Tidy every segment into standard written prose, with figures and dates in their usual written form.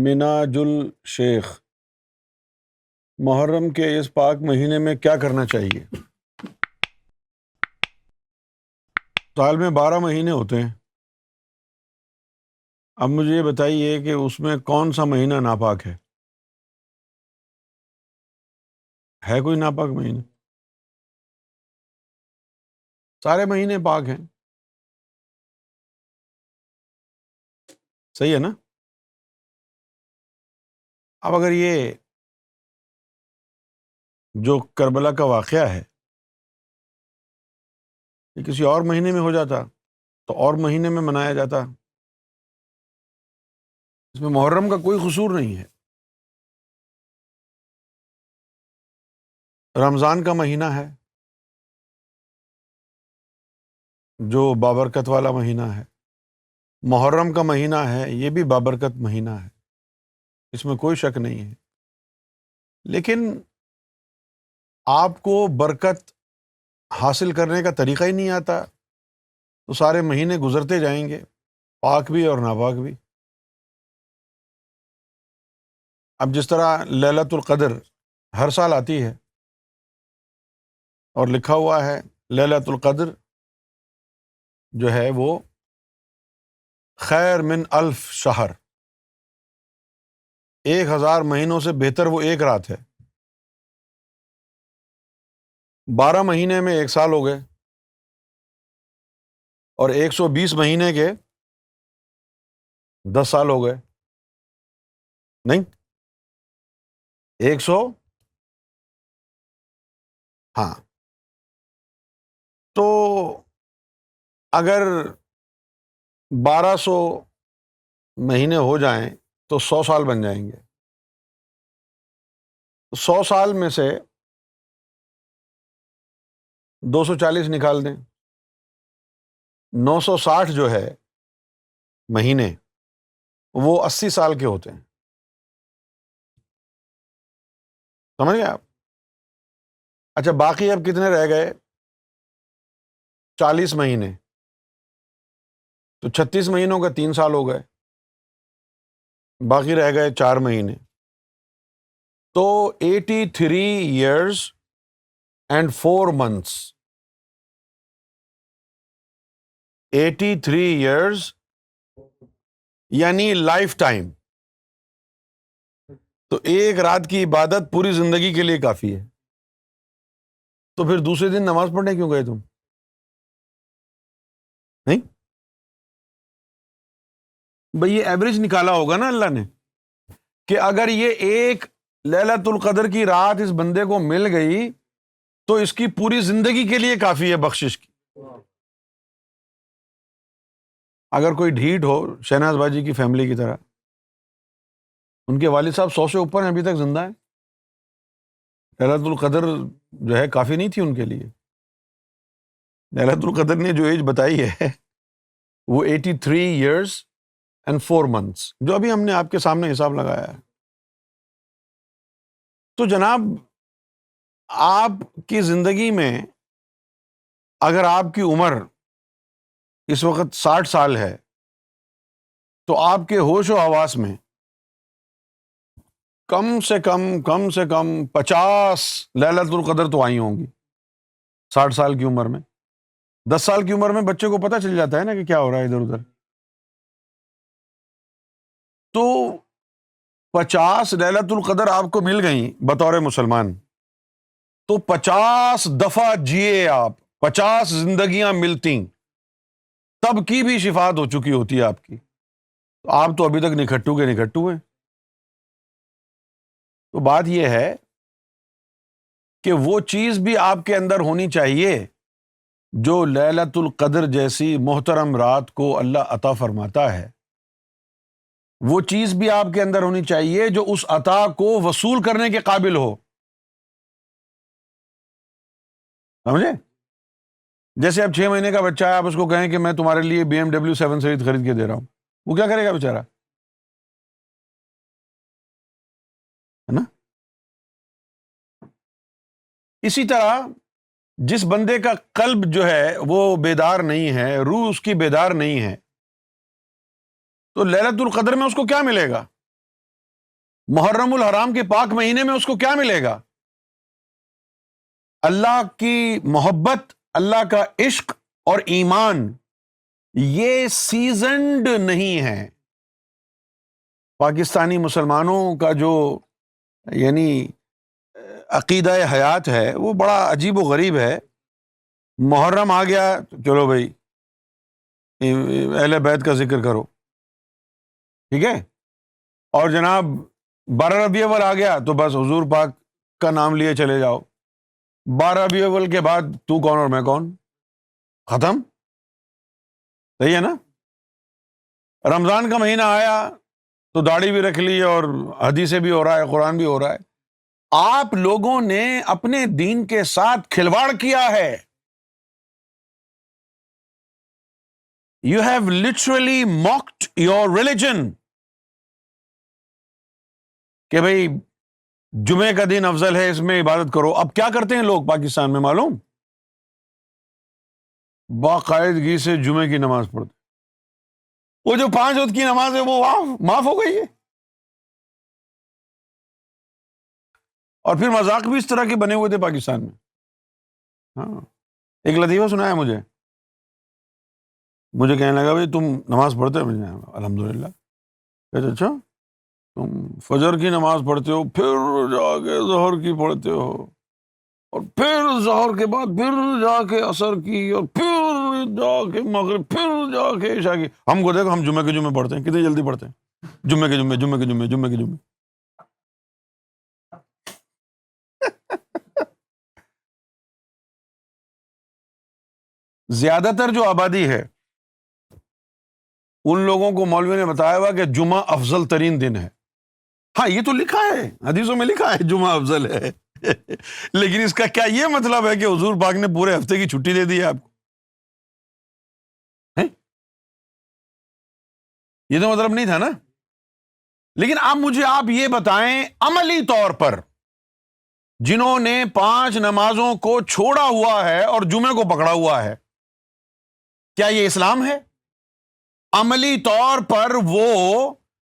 مناج الشیخ، محرم کے اس پاک مہینے میں کیا کرنا چاہیے؟ سال میں 12 مہینے ہوتے ہیں۔ اب مجھے یہ بتائیے کہ اس میں کون سا مہینہ ناپاک ہے کوئی ناپاک مہینہ؟ سارے مہینے پاک ہیں، صحیح ہے نا؟ اب اگر یہ جو کربلا کا واقعہ ہے یہ کسی اور مہینے میں ہو جاتا تو اور مہینے میں منایا جاتا، اس میں محرم کا کوئی قصور نہیں ہے۔ رمضان کا مہینہ ہے جو بابرکت والا مہینہ ہے، محرم کا مہینہ ہے یہ بھی بابرکت مہینہ ہے، اس میں کوئی شک نہیں ہے۔ لیکن آپ کو برکت حاصل کرنے کا طریقہ ہی نہیں آتا تو سارے مہینے گزرتے جائیں گے، پاک بھی اور ناپاک بھی۔ اب جس طرح لیلۃ القدر ہر سال آتی ہے اور لکھا ہوا ہے لیلۃ القدر جو ہے وہ خیر من الف شہر، 1000 مہینوں سے بہتر وہ ایک رات ہے۔ 12 مہینے میں ایک سال ہو گئے اور 120 مہینے کے 10 سال ہو گئے، نہیں 100، ہاں۔ تو اگر 1200 مہینے ہو جائیں تو 100 سال بن جائیں گے۔ 100 سال میں سے 240 نکال دیں، 960 جو ہے مہینے وہ 80 سال کے ہوتے ہیں، سمجھ گئے آپ؟ اچھا باقی اب کتنے رہ گئے؟ 40 مہینے، تو 36 مہینوں کا 3 سال ہو گئے، باقی رہ گئے 4 مہینے، تو 83 years and 4 months، 83 years یعنی لائف ٹائم۔ تو ایک رات کی عبادت پوری زندگی کے لیے کافی ہے، تو پھر دوسرے دن نماز پڑھنے کیوں گئے تم؟ نہیں بھئی، یہ ایوریج نکالا ہوگا نا اللہ نے کہ اگر یہ ایک لیلۃ القدر کی رات اس بندے کو مل گئی تو اس کی پوری زندگی کے لیے کافی ہے بخشش کی۔ اگر کوئی ڈھیٹ ہو شہناز باجی کی فیملی کی طرح، ان کے والد صاحب 100 سے اوپر ہیں، ابھی تک زندہ ہیں، لیلۃ القدر جو ہے کافی نہیں تھی ان کے لیے۔ لیلۃ القدر نے جو ایج بتائی ہے وہ 83 years and 4 months، جو ابھی ہم نے آپ کے سامنے حساب لگایا ہے۔ تو جناب آپ کی زندگی میں اگر آپ کی عمر اس وقت 60 سال ہے تو آپ کے ہوش و حواس میں کم سے کم 50 لیلۃ القدر تو آئی ہوں گی 60 سال کی عمر میں۔ 10 سال کی عمر میں بچے کو پتہ چل جاتا ہے نا کہ کیا ہو رہا ہے ادھر ادھر۔ تو 50 لیلۃ القدر آپ کو مل گئیں بطور مسلمان، تو 50 دفعہ جیے آپ، 50 زندگیاں ملتی تب کی بھی شفاعت ہو چکی ہوتی ہے آپ کی، تو آپ تو ابھی تک نکھٹو کے نکھٹو ہیں۔ تو بات یہ ہے کہ وہ چیز بھی آپ کے اندر ہونی چاہیے جو لیلۃ القدر جیسی محترم رات کو اللہ عطا فرماتا ہے، وہ چیز بھی آپ کے اندر ہونی چاہیے جو اس عطا کو وصول کرنے کے قابل ہو، سمجھے؟ جیسے اب 6 مہینے کا بچہ ہے، آپ اس کو کہیں کہ میں تمہارے لیے BMW 7 سیریز خرید کے دے رہا ہوں، وہ کیا کرے گا بیچارہ؟ ہے نا؟ اسی طرح جس بندے کا قلب جو ہے وہ بیدار نہیں ہے، روح اس کی بیدار نہیں ہے، تو لیلۃ القدر میں اس کو کیا ملے گا؟ محرم الحرام کے پاک مہینے میں اس کو کیا ملے گا؟ اللہ کی محبت، اللہ کا عشق اور ایمان، یہ سیزنڈ نہیں ہے۔ پاکستانی مسلمانوں کا جو یعنی عقیدہ حیات ہے وہ بڑا عجیب و غریب ہے۔ محرم آ گیا تو چلو بھائی اہل بیت کا ذکر کرو، ٹھیک ہے، اور جناب 12 ربیع الاول آ گیا تو بس حضور پاک کا نام لیے چلے جاؤ۔ 12 ربیع الاول کے بعد تو کون اور میں کون، ختم۔ صحیح ہے نا؟ رمضان کا مہینہ آیا تو داڑھی بھی رکھ لی اور حدیثیں بھی ہو رہا ہے، قرآن بھی ہو رہا ہے۔ آپ لوگوں نے اپنے دین کے ساتھ کھلواڑ کیا ہے۔ You have literally mocked your religion. کہ بھئی جمعے کا دن افضل ہے، اس میں عبادت کرو۔ اب کیا کرتے ہیں لوگ پاکستان میں معلوم؟ باقاعدگی سے جمعے کی نماز پڑھتے، وہ جو 5 وقت کی نماز ہے وہ معاف ہو گئی ہے۔ اور پھر مذاق بھی اس طرح کے بنے ہوئے تھے پاکستان میں۔ ہاں، ایک لطیفہ سنایا مجھے کہنے لگا بھائی تم نماز پڑھتے ہو؟ میں الحمدللہ۔ کہتے اچھا تم فجر کی نماز پڑھتے ہو، پھر جا کے ظہر کی پڑھتے ہو، اور پھر ظہر کے بعد پھر جا کے عصر کی، اور پھر جا کے مغرب، پھر جا کے عشاء کی۔ ہم کو دیکھو، ہم جمعے کے جمعے پڑھتے ہیں، کتنی جلدی پڑھتے ہیں، جمعے کے جمعے، جمعے کے جمعے، جمعے کے جمعے۔ زیادہ تر جو آبادی ہے ان لوگوں کو مولوی نے بتایا ہوا کہ جمعہ افضل ترین دن ہے۔ ہاں یہ تو لکھا ہے، حدیثوں میں لکھا ہے جمعہ افضل ہے، لیکن اس کا کیا یہ مطلب ہے کہ حضور پاک نے پورے ہفتے کی چھٹی دے دی ہے آپ کو؟ ہیں؟ یہ تو مطلب نہیں تھا نا۔ لیکن اب مجھے آپ یہ بتائیں، عملی طور پر جنہوں نے 5 نمازوں کو چھوڑا ہوا ہے اور جمعے کو پکڑا ہوا ہے، کیا یہ اسلام ہے؟ عملی طور پر وہ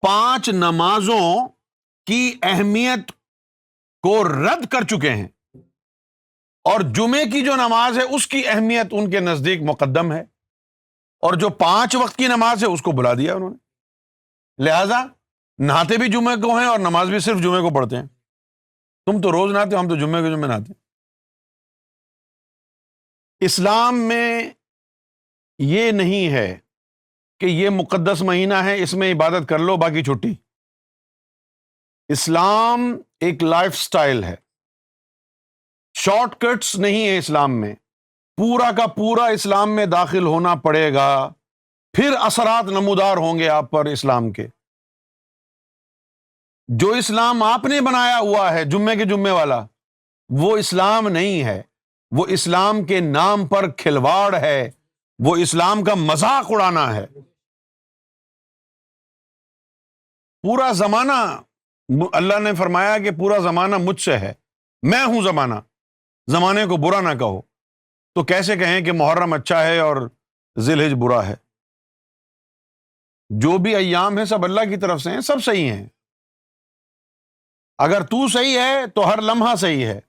5 نمازوں کی اہمیت کو رد کر چکے ہیں، اور جمعے کی جو نماز ہے اس کی اہمیت ان کے نزدیک مقدم ہے، اور جو 5 وقت کی نماز ہے اس کو بلا دیا انہوں نے۔ لہذا نہاتے بھی جمعے کو ہیں اور نماز بھی صرف جمعے کو پڑھتے ہیں۔ تم تو روز نہاتے ہو، ہم تو جمعے کے جمعے نہاتے ہیں۔ اسلام میں یہ نہیں ہے کہ یہ مقدس مہینہ ہے، اس میں عبادت کر لو باقی چھٹی۔ اسلام ایک لائف سٹائل ہے، شارٹ کٹس نہیں ہے اسلام میں۔ پورا کا پورا اسلام میں داخل ہونا پڑے گا، پھر اثرات نمودار ہوں گے آپ پر اسلام کے۔ جو اسلام آپ نے بنایا ہوا ہے جمعے کے جمعے والا، وہ اسلام نہیں ہے، وہ اسلام کے نام پر کھلواڑ ہے، وہ اسلام کا مذاق اڑانا ہے۔ پورا زمانہ، اللہ نے فرمایا کہ پورا زمانہ مجھ سے ہے، میں ہوں زمانہ، زمانے کو برا نہ کہو۔ تو کیسے کہیں کہ محرم اچھا ہے اور ذی الحج برا ہے؟ جو بھی ایام ہیں سب اللہ کی طرف سے ہیں، سب صحیح ہیں۔ اگر تو صحیح ہے تو ہر لمحہ صحیح ہے۔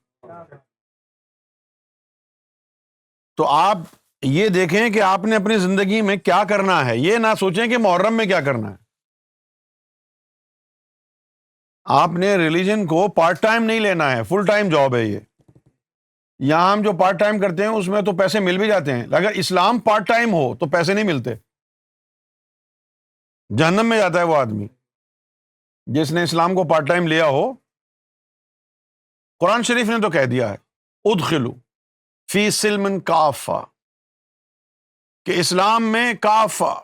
تو آپ یہ دیکھیں کہ آپ نے اپنی زندگی میں کیا کرنا ہے، یہ نہ سوچیں کہ محرم میں کیا کرنا ہے۔ آپ نے ریلیجن کو پارٹ ٹائم نہیں لینا ہے، فل ٹائم جاب ہے یہ۔ یہاں ہم جو پارٹ ٹائم کرتے ہیں اس میں تو پیسے مل بھی جاتے ہیں، اگر اسلام پارٹ ٹائم ہو تو پیسے نہیں ملتے، جہنم میں جاتا ہے وہ آدمی جس نے اسلام کو پارٹ ٹائم لیا ہو۔ قرآن شریف نے تو کہہ دیا ہے ادخلوا فی سلم کافہ، کہ اسلام میں کافہ،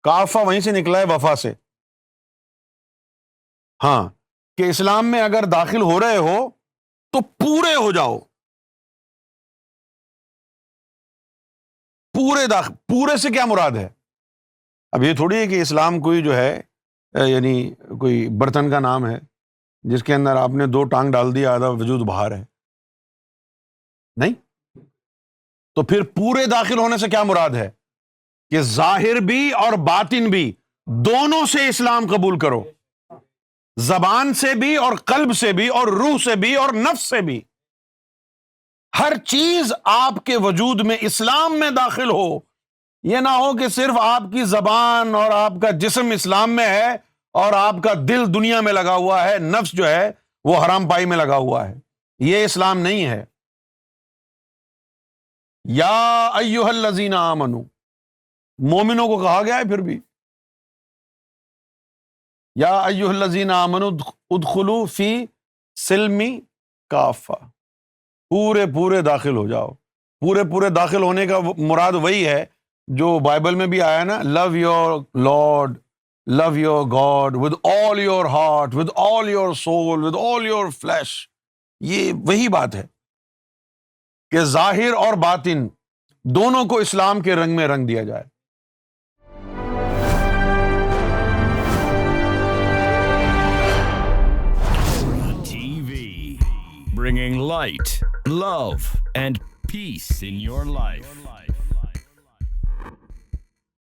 کافہ وہیں سے نکلا ہے وفا سے۔ ہاں، کہ اسلام میں اگر داخل ہو رہے ہو تو پورے ہو جاؤ، پورے سے کیا مراد ہے؟ اب یہ تھوڑی ہے کہ اسلام کوئی جو ہے یعنی کوئی برتن کا نام ہے جس کے اندر آپ نے 2 ٹانگ ڈال دیا آدھا وجود باہر ہے، نہیں۔ تو پھر پورے داخل ہونے سے کیا مراد ہے؟ کہ ظاہر بھی اور باطن بھی دونوں سے اسلام قبول کرو۔ زبان سے بھی اور قلب سے بھی اور روح سے بھی اور نفس سے بھی. ہر چیز آپ کے وجود میں اسلام میں داخل ہو. یہ نہ ہو کہ صرف آپ کی زبان اور آپ کا جسم اسلام میں ہے اور آپ کا دل دنیا میں لگا ہوا ہے, نفس جو ہے وہ حرام پائی میں لگا ہوا ہے. یہ اسلام نہیں ہے. یا ایھا الذین آمنو, مومنوں کو کہا گیا ہے پھر بھی. یا ایھا الذین آمنو ادخلوا فی سلم کافہ, پورے داخل ہو جاؤ. پورے داخل ہونے کا مراد وہی ہے جو بائبل میں بھی آیا نا, love your Lord, love your God with all your heart, with all your soul, with all your flesh. یہ وہی بات ہے کہ ظاہر اور باطن دونوں کو اسلام کے رنگ میں رنگ دیا جائے. TV, bringing light, love, and peace in your life.